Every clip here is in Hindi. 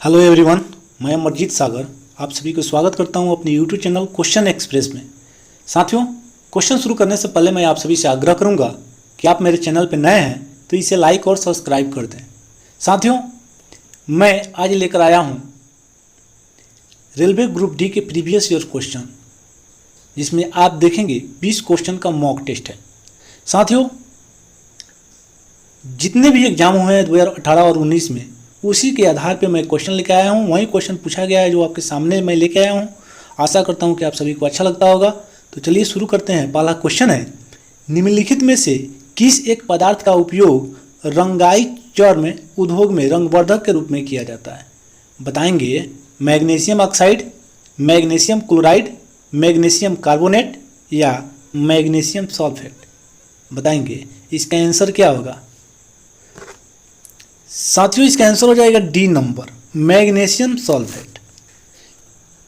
हेलो एवरीवन, मैं अमरजीत सागर आप सभी को स्वागत करता हूं अपने यूट्यूब चैनल क्वेश्चन एक्सप्रेस में। साथियों, क्वेश्चन शुरू करने से पहले मैं आप सभी से आग्रह करूंगा कि आप मेरे चैनल पर नए हैं तो इसे लाइक और सब्सक्राइब कर दें। साथियों, मैं आज लेकर आया हूं रेलवे ग्रुप डी के प्रीवियस ईयर क्वेश्चन, जिसमें आप देखेंगे 20 क्वेश्चन का मॉक टेस्ट है। साथियों, जितने भी एग्जाम हुए हैं 2018 और 19 में, उसी के आधार पे मैं क्वेश्चन लेके आया हूँ। वही क्वेश्चन पूछा गया है जो आपके सामने मैं लेके आया हूँ। आशा करता हूँ कि आप सभी को अच्छा लगता होगा। तो चलिए शुरू करते हैं। पहला क्वेश्चन है, निम्नलिखित में से किस एक पदार्थ का उपयोग रंगाई चर्म उद्योग में रंगवर्धक के रूप में किया जाता है? बताएंगे magnesium oxide, magnesium chloride, magnesium carbonate या मैग्नीशियम सल्फेट। बताएंगे इसका आंसर क्या होगा? साथियों, इसका आंसर हो जाएगा डी नंबर, मैग्नीशियम सल्फेट।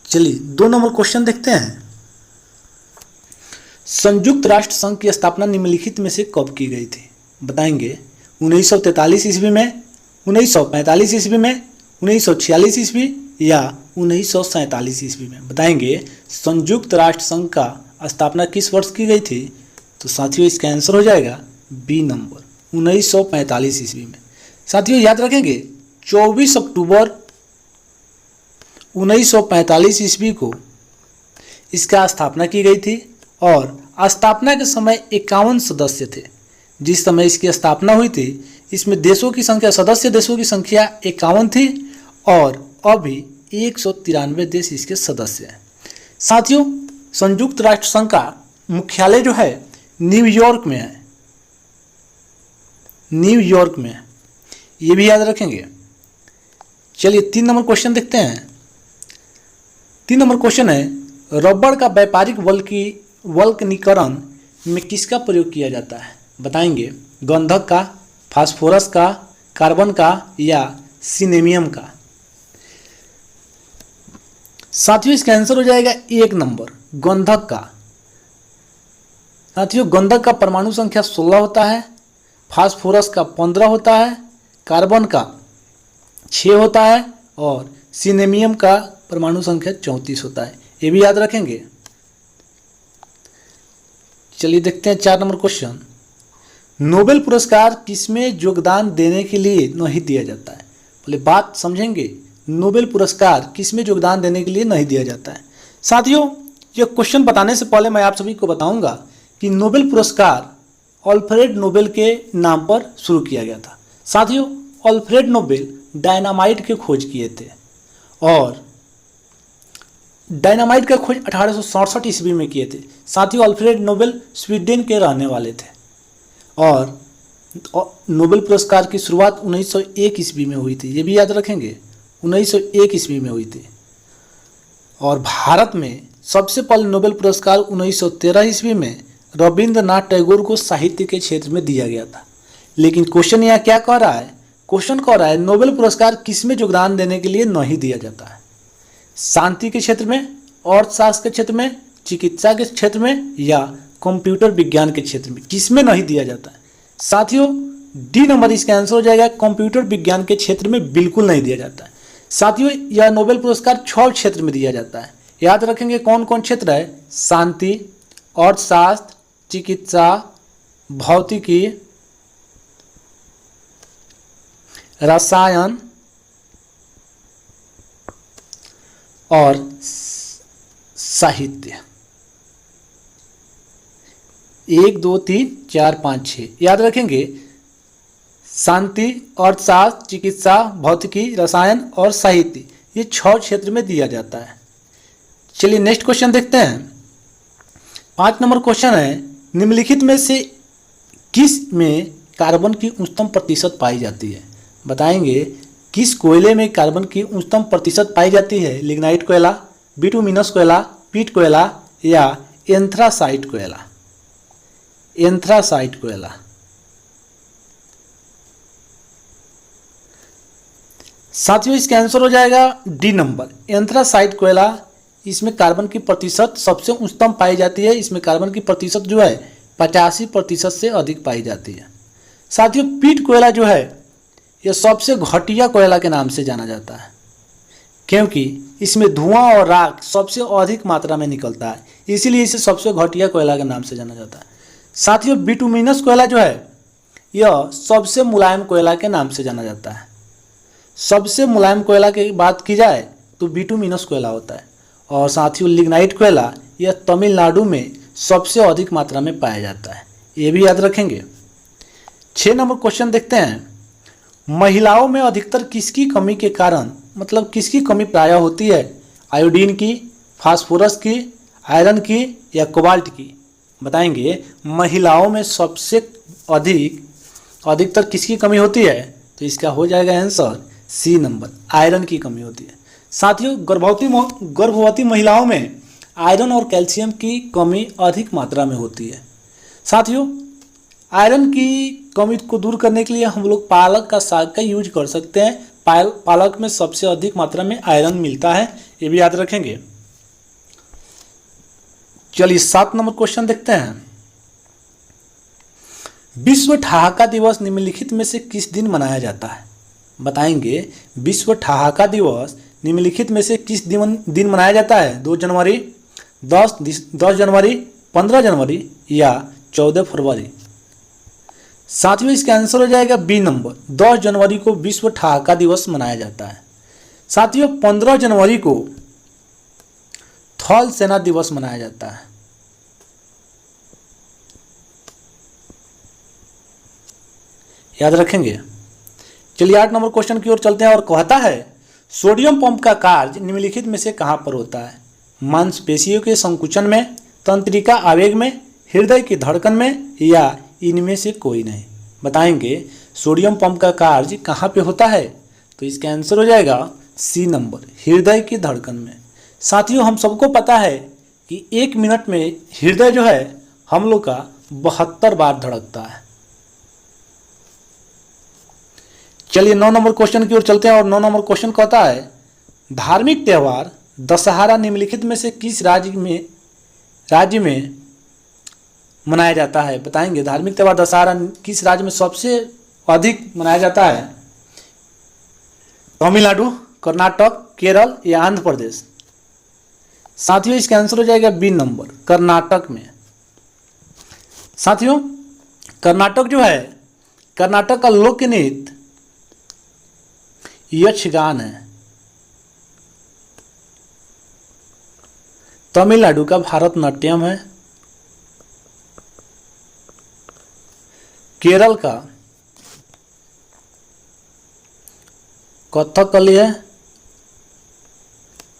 चलिए 2 नंबर क्वेश्चन देखते हैं। संयुक्त राष्ट्र संघ की स्थापना निम्नलिखित में से कब की गई थी? बताएंगे 1943 ईस्वी में, 1945 ईस्वी में, 1946 ईस्वी या 1947 ईस्वी में। बताएंगे संयुक्त राष्ट्र संघ का स्थापना किस वर्ष की गई थी? तो साथियों, इसका आंसर हो जाएगा बी नंबर, 1945 ईस्वी में। साथियों, याद रखेंगे 24 अक्टूबर 1945 ईस्वी को इसका स्थापना की गई थी और स्थापना के समय 51 सदस्य थे। जिस समय इसकी स्थापना हुई थी, इसमें देशों की संख्या, सदस्य देशों की संख्या 51 थी और अभी 193 देश इसके सदस्य हैं। साथियों, संयुक्त राष्ट्र संघ का मुख्यालय जो है न्यूयॉर्क में है, न्यूयॉर्क में है, ये भी याद रखेंगे। चलिए 3 नंबर क्वेश्चन देखते हैं। 3 नंबर क्वेश्चन है, रबड़ का व्यापारिक वल्कनीकरण में किसका प्रयोग किया जाता है? बताएंगे गंधक का, फास्फोरस का, कार्बन का या सिनेमियम का। साथियों, इसका आंसर हो जाएगा 1 नंबर, गंधक का। साथियों, गंधक का परमाणु संख्या 16 होता है, फास्फोरस का 15 होता है, कार्बन का 6 होता है और सिनेमियम का परमाणु संख्या 34 होता है। ये भी याद रखेंगे। चलिए देखते हैं 4 नंबर क्वेश्चन। नोबेल पुरस्कार किसमें योगदान देने के लिए नहीं दिया जाता है? बोले बात समझेंगे, नोबेल पुरस्कार किसमें योगदान देने के लिए नहीं दिया जाता है? साथियों, यह क्वेश्चन बताने से पहले मैं आप सभी को बताऊंगा कि नोबेल पुरस्कार अल्फ्रेड नोबेल के नाम पर शुरू किया गया था। साथियों, अल्फ्रेड नोबेल डायनामाइट की खोज किए थे और डायनामाइट का खोज 1867 ईस्वी में किए थे। साथियों, अल्फ्रेड नोबेल स्वीडन के रहने वाले थे और नोबेल पुरस्कार की शुरुआत 1901 ईस्वी में हुई थी। ये भी याद रखेंगे, 1901 ईस्वी में हुई थी। और भारत में सबसे पहले नोबेल पुरस्कार 1913 ईस्वी में रविंद्रनाथ टैगोर को साहित्य के क्षेत्र में दिया गया था। लेकिन क्वेश्चन यहाँ क्या कह रहा है? क्वेश्चन कह रहा है नोबेल पुरस्कार किसमें योगदान देने के लिए नहीं दिया जाता है? शांति के क्षेत्र में, अर्थशास्त्र के क्षेत्र में, चिकित्सा के क्षेत्र में या कंप्यूटर विज्ञान के क्षेत्र में? किसमें नहीं दिया जाता है? साथियों, डी नंबर इसका आंसर हो जाएगा, कंप्यूटर विज्ञान के क्षेत्र में बिल्कुल नहीं दिया जाता है। साथियों, यह नोबेल पुरस्कार 6 क्षेत्र में दिया जाता है। याद रखेंगे कौन कौन क्षेत्र है? शांति, अर्थशास्त्र, चिकित्सा, भौतिकी, रसायन और साहित्य। 1 2 3 4 5 6 याद रखेंगे। शांति, अर्थशास्त्र, चिकित्सा, भौतिकी, रसायन और साहित्य, ये 6 क्षेत्र में दिया जाता है। चलिए नेक्स्ट क्वेश्चन देखते हैं। 5 नंबर क्वेश्चन है, निम्नलिखित में से किस में कार्बन की उच्चतम प्रतिशत पाई जाती है? बताएंगे किस कोयले में कार्बन की उच्चतम प्रतिशत पाई जाती है? लिग्नाइट कोयला, बिटुमिनस कोयला, पीट कोयला या एंथ्रासाइट कोयला? एंथ्रासाइट कोयला। साथियों, इसका आंसर हो जाएगा डी नंबर, एंथ्रासाइट कोयला। इसमें कार्बन की प्रतिशत सबसे उच्चतम पाई जाती है। इसमें कार्बन की प्रतिशत जो है 85% से अधिक पाई जाती है। साथियों, पीट कोयला जो है यह सबसे घटिया कोयला के नाम से जाना जाता है। क्योंकि इसमें धुआं और राख सबसे अधिक मात्रा में निकलता है, इसीलिए इसे सबसे घटिया कोयला के नाम से जाना जाता है। साथियों, बिटुमिनस कोयला जो है यह सबसे मुलायम कोयला के नाम से जाना जाता है। सबसे मुलायम कोयला की बात की जाए तो बिटुमिनस कोयला होता है। और साथियों, लिग्नाइट कोयला यह तमिलनाडु में सबसे अधिक मात्रा में पाया जाता है, ये भी याद रखेंगे। 6 नंबर क्वेश्चन देखते हैं। महिलाओं में अधिकतर किसकी कमी के कारण, मतलब किसकी कमी प्रायः होती है? आयोडीन की, फास्फोरस की, आयरन की या कोबाल्ट की? बताएंगे। महिलाओं में सबसे अधिकतर किसकी कमी होती है? तो इसका हो जाएगा आंसर सी नंबर, आयरन की कमी होती है। साथियों, गर्भवती महिलाओं में आयरन और कैल्शियम की कमी अधिक मात्रा में होती है। साथियों, आयरन की कमी को दूर करने के लिए हम लोग पालक का साग का यूज कर सकते हैं। पालक में सबसे अधिक मात्रा में आयरन मिलता है, ये भी याद रखेंगे। चलिए 7 नंबर क्वेश्चन देखते हैं। विश्व ठहाका दिवस निम्नलिखित में से किस दिन मनाया जाता है? बताएंगे। विश्व ठहाका दिवस निम्नलिखित में से किस दिन मनाया जाता है? 2 जनवरी, 10 जनवरी, 15 जनवरी या 14 फरवरी? साथियों, इसका आंसर हो जाएगा बी नंबर, 10 जनवरी को विश्व ठहाका दिवस मनाया जाता है। साथियों, 15 जनवरी को थल सेना दिवस मनाया जाता है। याद रखेंगे। चलिए 8 नंबर क्वेश्चन की ओर चलते हैं और कहता है सोडियम पंप का कार्य निम्नलिखित में से कहां पर होता है? मांसपेशियों के संकुचन में, तंत्रिका आवेग में, हृदय की धड़कन में या इनमें से कोई नहीं? बताएंगे। सोडियम पंप का कार्य कहां पे होता है? तो इसका आंसर हो जाएगा सी नंबर, हृदय की धड़कन में। साथियों, हम सबको पता है कि 1 मिनट में हृदय जो है हम लोग का 72 बार धड़कता है। चलिए 9 नंबर क्वेश्चन की ओर चलते हैं और 9 नंबर क्वेश्चन कहता है धार्मिक त्यौहार दशहरा निम्नलिखित में से किस राज्य में मनाया जाता है? बताएंगे। धार्मिक त्यौहार दशहरा किस राज्य में सबसे अधिक मनाया जाता है? तमिलनाडु, कर्नाटक, केरल या आंध्र प्रदेश? साथियों, इसका आंसर हो जाएगा बी नंबर, कर्नाटक में। साथियों, कर्नाटक जो है, कर्नाटक का लोक नृत्य यक्षगान है। तमिलनाडु का भारतनाट्यम है। केरल का कथकली है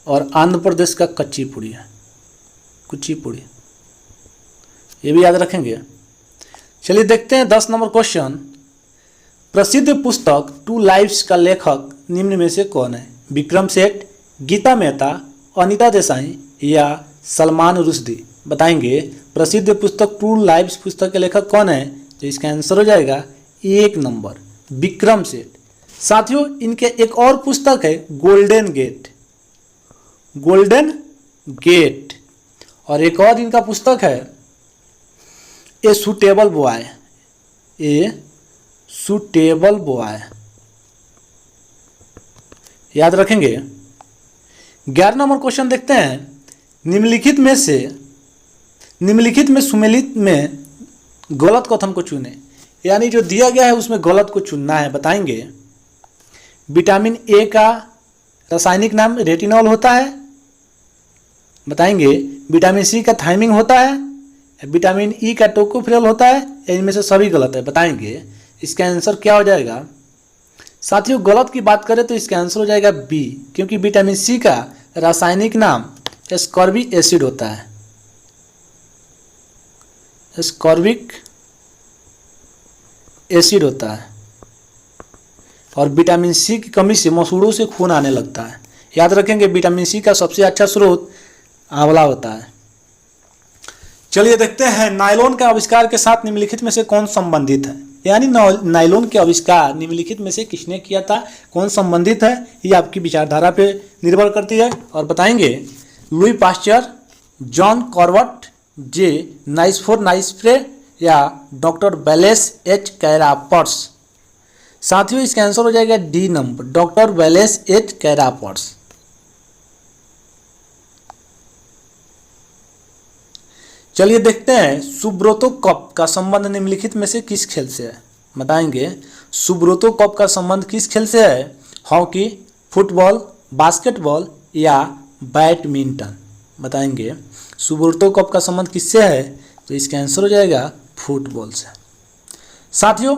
और आंध्र प्रदेश का कुचिपुड़ी है, कुचिपुड़ी। ये भी याद रखेंगे। चलिए देखते हैं 10 नंबर क्वेश्चन। प्रसिद्ध पुस्तक 2 लाइव्स का लेखक निम्न में से कौन है? विक्रम सेठ, गीता मेहता, अनीता देसाई या सलमान रुश्दी? बताएंगे। प्रसिद्ध पुस्तक 2 लाइव्स पुस्तक के लेखक कौन है? तो इसका आंसर हो जाएगा 1 नंबर, विक्रम सेठ। साथियों, इनके एक और पुस्तक है गोल्डन गेट, गोल्डन गेट। और एक और इनका पुस्तक है a suitable boy, a suitable boy. याद रखेंगे। 11 नंबर क्वेश्चन देखते हैं। निम्नलिखित में सुमेलित में गलत कथन को चुने, यानी जो दिया गया है उसमें गलत को चुनना है। बताएंगे। विटामिन ए का रासायनिक नाम रेटिनॉल होता है। बताएंगे। विटामिन सी का थायमिन होता है, विटामिन ई का टोकोफेरॉल होता है, इनमें से सभी गलत है। बताएंगे। इसका आंसर क्या हो जाएगा? साथियों, गलत की बात करें तो इसका आंसर हो जाएगा बी, क्योंकि विटामिन सी का रासायनिक नाम एस्कॉर्बिक एसिड होता है, एस्कॉर्बिक एसिड होता है। और विटामिन सी की कमी से मसूड़ों से खून आने लगता है। याद रखेंगे। विटामिन सी का सबसे अच्छा स्रोत आंवला होता है। चलिए देखते हैं नायलॉन का आविष्कार के साथ निम्नलिखित में से कौन संबंधित है? यानी नायलॉन के आविष्कार निम्नलिखित में से किसने किया था, कौन संबंधित है, ये आपकी विचारधारा पे निर्भर करती है। और बताएंगे। लुई पास्चर, जॉन कॉर्बट, जे नाइसफोर नाइसफ्रे या डॉक्टर वेलेस एच कैरापर्स? साथियों, इसका आंसर हो जाएगा D number, doctor Wallace H Carothers. चलिए देखते हैं सुब्रोतो कप का संबंध निम्नलिखित में से किस खेल से है। बताएंगे सुब्रोतो कप का संबंध किस खेल से है। हॉकी, फुटबॉल, बास्केटबॉल या बैडमिंटन। बताएंगे सुब्रोतो कप का संबंध किससे है, तो इसका आंसर हो जाएगा फुटबॉल से। साथियों,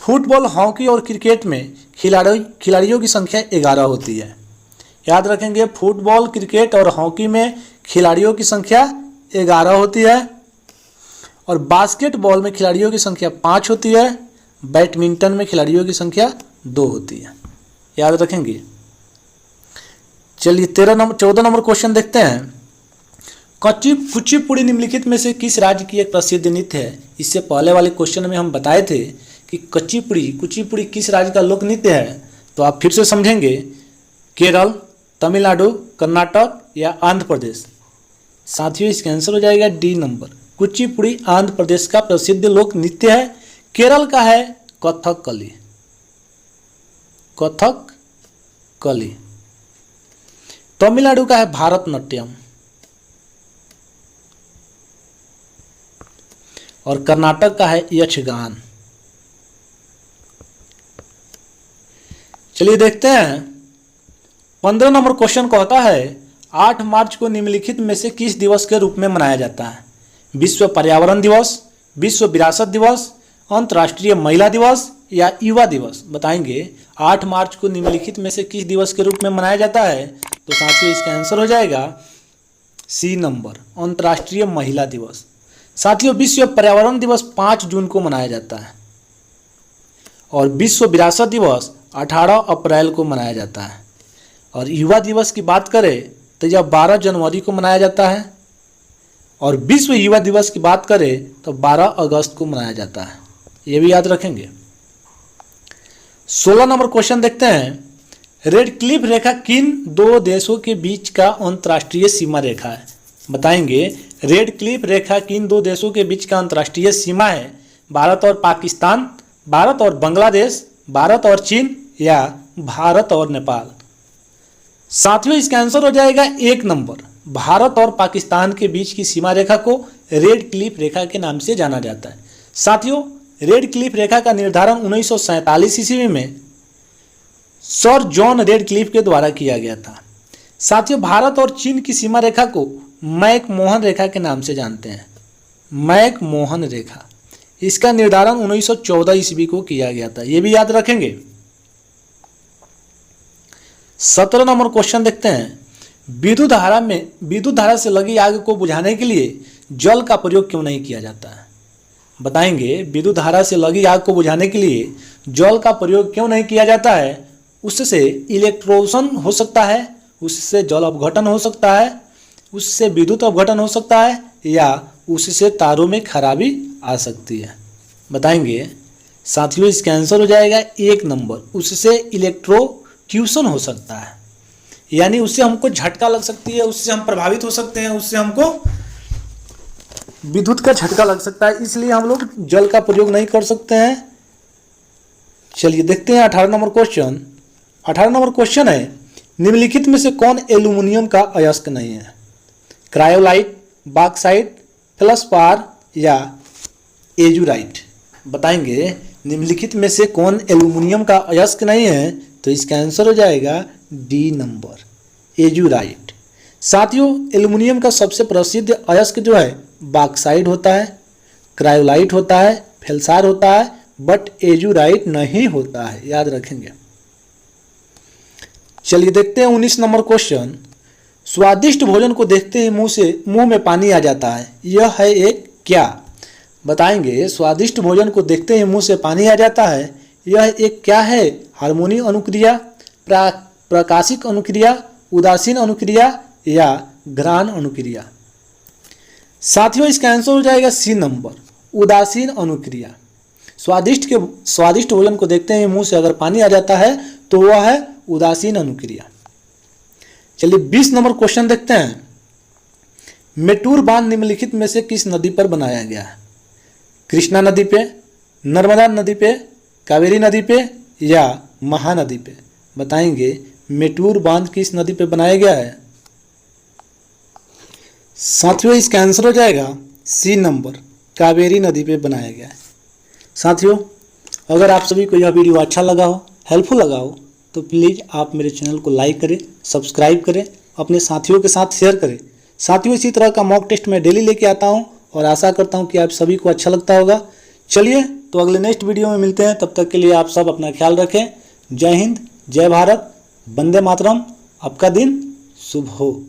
फुटबॉल, हॉकी और क्रिकेट में खिलाड़ियों की संख्या 11 होती है। याद रखेंगे, फुटबॉल, क्रिकेट और हॉकी में खिलाड़ियों की संख्या 11 होती है और बास्केटबॉल में खिलाड़ियों की संख्या 5 होती है। बैडमिंटन में खिलाड़ियों की संख्या 2 होती है। याद रखेंगे। चलिए 14 नंबर क्वेश्चन देखते हैं। कुचिपुड़ी निम्नलिखित में से किस राज्य की एक प्रसिद्ध नृत्य है। इससे पहले वाले क्वेश्चन में हम बताए थे कि कुचिपुड़ी किस राज्य का लोक नृत्य है, तो आप फिर से समझेंगे। केरल, तमिलनाडु, कर्नाटक या आंध्र प्रदेश। साथियों, इसका आंसर हो जाएगा डी नंबर। कुचिपुड़ी आंध्र प्रदेश का प्रसिद्ध लोक नृत्य है। केरल का है कथकली। तमिलनाडु का है भारतनाट्यम और कर्नाटक का है यक्षगान। चलिए देखते हैं 15 नंबर क्वेश्चन कहता है 8 मार्च को निम्नलिखित में से किस दिवस के रूप में मनाया जाता है। विश्व पर्यावरण दिवस, विश्व विरासत दिवस, अंतर्राष्ट्रीय महिला दिवस या युवा दिवस। बताएंगे 8 मार्च को निम्नलिखित में से किस दिवस के रूप में मनाया जाता है, तो साथियों इसका आंसर हो जाएगा सी नंबर, अंतर्राष्ट्रीय महिला दिवस। साथियों, विश्व पर्यावरण दिवस 5 जून को मनाया जाता है और विश्व विरासत दिवस 18 अप्रैल को मनाया जाता है और युवा दिवस की बात करें तो यह 12 जनवरी को मनाया जाता है और विश्व युवा दिवस की बात करें तो 12 अगस्त को मनाया जाता है। ये भी याद रखेंगे। 16 नंबर क्वेश्चन देखते हैं। रेड क्लिफ रेखा किन 2 देशों के बीच का अंतर्राष्ट्रीय सीमा रेखा है। बताएंगे रेड क्लिफ रेखा किन 2 देशों के बीच का अंतर्राष्ट्रीय सीमा है। भारत और पाकिस्तान, भारत और बांग्लादेश, भारत और चीन या भारत और नेपाल। साथियों, इसका आंसर हो जाएगा 1 नंबर। भारत और पाकिस्तान के बीच की सीमा रेखा को रेड क्लिफ रेखा के नाम से जाना जाता है। साथियों, रेड क्लिफ रेखा का निर्धारण 1947 ईस्वी में सर जॉन रेड क्लिफ के द्वारा किया गया था। साथियों, भारत और चीन की सीमा रेखा को मैकमोहन रेखा के नाम से जानते हैं। मैकमोहन रेखा, इसका निर्धारण 1914 ईस्वी को किया गया था। ये भी याद रखेंगे। 17 नंबर क्वेश्चन देखते हैं। विद्युत धारा से लगी आग को बुझाने के लिए जल का प्रयोग क्यों नहीं किया जाता है। बताएंगे विद्युत धारा से लगी आग को बुझाने के लिए जल का प्रयोग क्यों नहीं किया जाता है। उससे इलेक्ट्रोशन हो सकता है, उससे जल अपघटन हो सकता है, उससे विद्युत अपघटन हो सकता है या उससे तारों में खराबी आ सकती है। बताएंगे साथियों, इसका आंसर हो जाएगा 1 नंबर, उससे इलेक्ट्रोक्यूशन हो सकता है, यानी उससे हमको झटका लग सकती है, उससे हम प्रभावित हो सकते हैं, उससे हमको विद्युत का झटका लग सकता है, इसलिए हम लोग जल का प्रयोग नहीं कर सकते हैं। चलिए देखते हैं 18 नंबर क्वेश्चन। 18 नंबर क्वेश्चन है, निम्नलिखित में से कौन एल्यूमिनियम का अयस्क नहीं है। क्रायोलाइट, बॉक्साइट, फेल्सपार या एजुराइट। बताएंगे निम्नलिखित में से कौन एल्यूमिनियम का अयस्क नहीं है, तो इसका आंसर हो जाएगा डी नंबर, एजुराइट। साथियों, एल्यूमिनियम का सबसे प्रसिद्ध अयस्क जो है बॉक्साइट होता है, क्रायोलाइट होता है, फेल्सार होता है, बट एजुराइट नहीं होता है। याद रखेंगे। चलिए देखते हैं 19 नंबर क्वेश्चन। स्वादिष्ट भोजन को देखते ही मुंह में पानी आ जाता है, यह है एक क्या। बताएंगे स्वादिष्ट भोजन को देखते ही मुंह से पानी आ जाता है, यह एक क्या है। हार्मोनी अनुक्रिया, प्रकाशिक अनुक्रिया, उदासीन अनुक्रिया या घ्राण अनुक्रिया। साथियों, इसका आंसर हो जाएगा सी नंबर, उदासीन अनुक्रिया। स्वादिष्ट भोजन को देखते ही मुंह से अगर पानी आ जाता है तो वह है उदासीन अनुक्रिया। चलिए 20 नंबर क्वेश्चन देखते हैं। मेटूर बांध निम्नलिखित में से किस नदी पर बनाया गया है। कृष्णा नदी पे, नर्मदा नदी पे, कावेरी नदी पे या महानदी पे। बताएंगे मेटूर बांध किस नदी पे बनाया गया है। साथियों, इसका आंसर हो जाएगा सी नंबर कावेरी नदी पे बनाया गया है। साथियों, अगर आप सभी को यह वीडियो अच्छा लगा हो, हेल्पफुल लगा हो, तो प्लीज़ आप मेरे चैनल को लाइक करें, सब्सक्राइब करें, अपने साथियों के साथ शेयर करें। साथियों, इसी तरह का मॉक टेस्ट मैं डेली लेके आता हूं और आशा करता हूं कि आप सभी को अच्छा लगता होगा। चलिए तो अगले नेक्स्ट वीडियो में मिलते हैं। तब तक के लिए आप सब अपना ख्याल रखें। जय हिंद, जय भारत, वंदे मातरम। आपका दिन शुभ हो।